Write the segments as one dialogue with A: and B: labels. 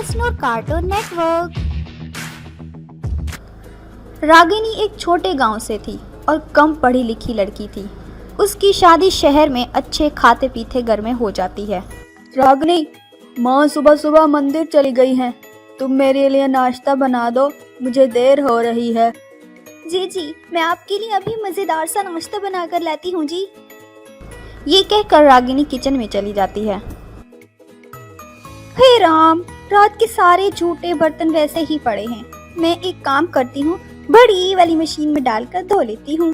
A: एसनोर cartoon network. Ragini एक छोटे गांव से थी और कम पढ़ी लिखी लड़की थी। उसकी शादी शहर में अच्छे खाते पीते घर में हो जाती है।
B: रागिनी, माँ सुबह सुबह मंदिर चली गई हैं। तुम मेरे लिए नाश्ता बना दो, मुझे देर हो रही है।
A: जी जी, मैं आपके लिए अभी मजेदार सा नाश्ता बनाकर लाती हूँ जी। ये कहकर रागिनी किचन में चली जाती है। हे राम, रात के सारे झूठे बर्तन वैसे ही पड़े हैं। मैं एक काम करती हूँ, बड़ी वाली मशीन में डालकर धो लेती हूँ।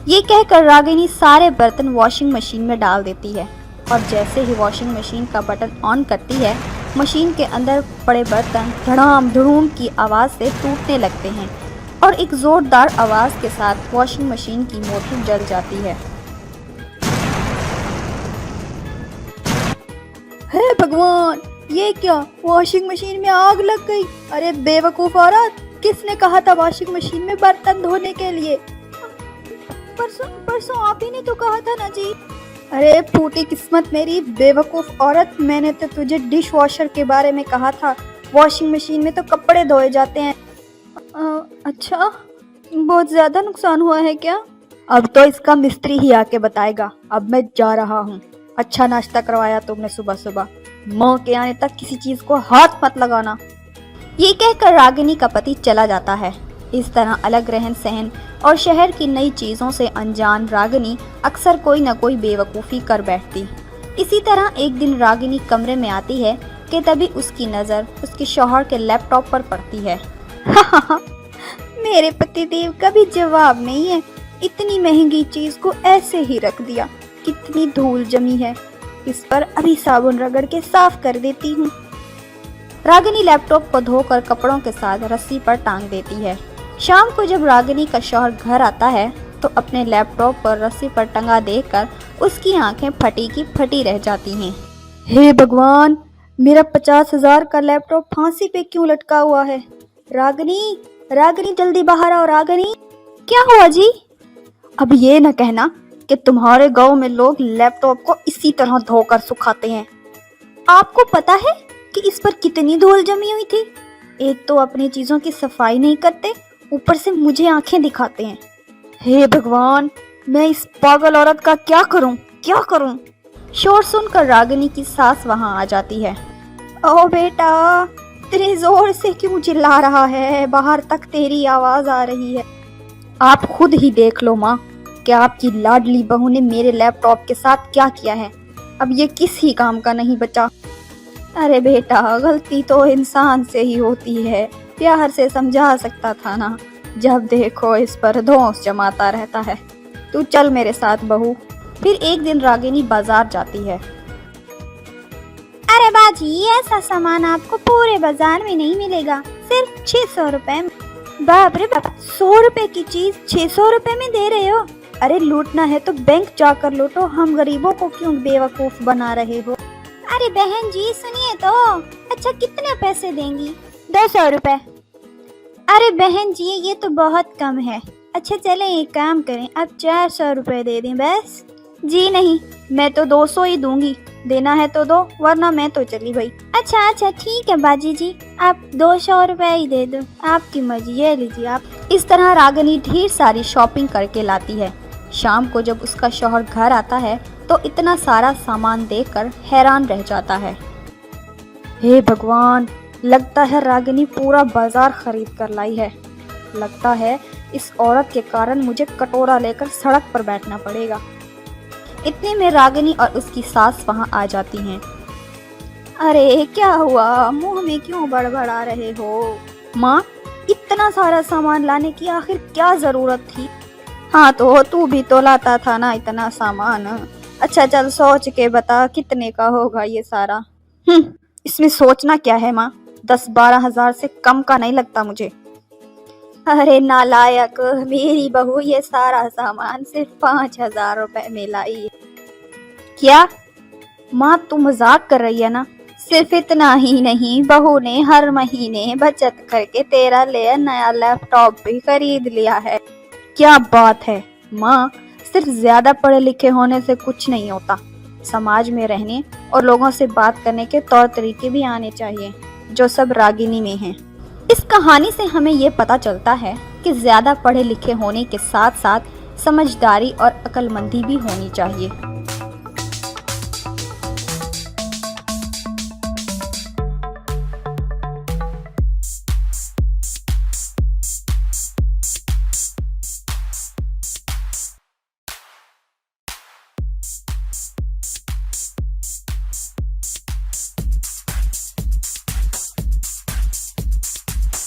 A: ये कहकर रागिनी सारे बर्तन वॉशिंग मशीन में डाल देती है और जैसे ही वॉशिंग मशीन का बटन ऑन करती है, मशीन के अंदर पड़े बर्तन धड़ाम धड़ूम की आवाज़ से टूटने लगते हैं और एक जोरदार आवाज़ के साथ वॉशिंग मशीन की मोटर जल जाती है।
B: हे भगवान, ये क्या, वॉशिंग मशीन में आग लग गई। अरे बेवकूफ औरत, किसने कहा था वॉशिंग मशीन में बर्तन धोने के लिए?
A: परसों आप ही ने तो कहा था ना जी।
B: अरे फूटी किस्मत मेरी बेवकूफ औरत, मैंने तो तुझे डिश वॉशर के बारे में कहा था। वॉशिंग मशीन में तो कपड़े धोए जाते हैं। अच्छा, बहुत ज्यादा नुकसान हुआ है क्या? अब तो इसका मिस्त्री ही आके बताएगा। अब मैं जा रहा हूँ। अच्छा नाश्ता करवाया तुमने सुबह सुबह। माँ के आने तक किसी चीज को हाथ मत लगाना।
A: ये कहकर रागिनी का पति चला जाता है। इस तरह अलग रहन सहन और शहर की नई चीजों से अनजान रागिनी अक्सर कोई न कोई बेवकूफ़ी कर बैठती। इसी तरह एक दिन रागिनी कमरे में आती है कि तभी उसकी नज़र उसके शौहर के लैपटॉप पर पड़ती है।
B: मेरे पतिदेव का भी जवाब नहीं है। इतनी महंगी चीज को ऐसे ही रख दिया। कितनी धूल जमी है, इस पर अभी साबुन रगड़ के साफ कर देती हूँ।
A: रागिनी लैपटॉप को धोकर कपड़ों के साथ रस्सी पर टांग देती है। शाम को जब रागिनी का शौहर घर आता है तो अपने लैपटॉप पर रस्सी पर टंगा देखकर उसकी आंखें फटी की फटी रह जाती हैं।
B: हे भगवान, मेरा 50,000 का लैपटॉप फांसी पे क्यों लटका हुआ है? रागिनी, रागिनी जल्दी बाहर आओ। रागिनी,
A: क्या हुआ जी?
B: अब ये न कहना कि तुम्हारे गांव में लोग लैपटॉप को इसी तरह धोकर सुखाते हैं।
A: आपको पता है कि इस पर कितनी धूल जमी हुई थी?
B: एक तो अपनी चीजों की सफाई नहीं करते, ऊपर से मुझे आंखें दिखाते हैं। हे भगवान, मैं इस पागल औरत का क्या करूं, क्या करूं?
A: शोर सुनकर रागिनी की सास वहां आ जाती है।
B: ओ बेटा, इतने जोर से क्यों चिल्ला रहा है? बाहर तक तेरी आवाज आ रही है। आप खुद ही देख लो माँ, कि आपकी लाडली बहू ने मेरे लैपटॉप के साथ क्या किया है। अब ये किसी काम का नहीं बचा। अरे बेटा, गलती तो इंसान से ही होती है। प्यार से समझा सकता था ना। जब देखो इस पर धौंस जमाता रहता है। तू चल मेरे साथ बहू।
A: फिर एक दिन रागिनी बाजार जाती है। अरे बाजी, ऐसा सामान आपको पूरे बाजार में नहीं मिलेगा, सिर्फ 600 रुपए में।
B: बाप रे बाप, 100 रुपए की चीज 600 रुपए में दे रहे हो? अरे लूटना है तो बैंक जाकर लूटो, हम गरीबों को क्यों बेवकूफ बना रहे हो?
A: अरे बहन जी सुनिए तो। अच्छा कितने पैसे देंगी?
B: 200 रुपए।
A: अरे बहन जी, ये तो बहुत कम है। अच्छा चले एक काम करें, अब 400 रुपए दे दें बस।
B: जी नहीं, मैं तो 200 ही दूंगी। देना है तो दो, वरना मैं तो चली भाई।
A: अच्छा ठीक है बाजी जी, आप 200 रुपए ही दे दो, आपकी मर्जी, ये लीजिए आप। इस तरह रागिनी ढेर सारी शॉपिंग करके लाती है। शाम को जब उसका शौहर घर आता है तो इतना सारा सामान देखकर हैरान रह जाता है।
B: हे भगवान, लगता है रागिनी पूरा बाजार खरीद कर लाई है। लगता है इस औरत के कारण मुझे कटोरा लेकर सड़क पर बैठना पड़ेगा।
A: इतने में रागिनी और उसकी सास वहां आ जाती हैं।
B: अरे क्या हुआ, मुंह में क्यों बड़बड़ा रहे हो? माँ, इतना सारा सामान लाने की आखिर क्या जरूरत थी? हाँ तो तू भी तो लाता था ना इतना सामान। अच्छा चल सोच के बता, कितने का होगा ये सारा? इसमें सोचना क्या है माँ, 10-12 हजार से कम का नहीं लगता मुझे। अरे नालायक, मेरी बहू ये सारा सामान सिर्फ 5,000 रुपए में लाई। क्या माँ, तू मजाक कर रही है ना? सिर्फ इतना ही नहीं, बहू ने हर महीने बचत करके तेरा लिए नया लैपटॉप भी खरीद लिया है। क्या बात है माँ, सिर्फ ज्यादा पढ़े लिखे होने से कुछ नहीं होता। समाज में रहने और लोगों से बात करने के तौर तरीके भी आने चाहिए, जो सब रागिनी में हैं।
A: इस कहानी से हमें ये पता चलता है कि ज़्यादा पढ़े लिखे होने के साथ साथ समझदारी और अक्लमंदी भी होनी चाहिए।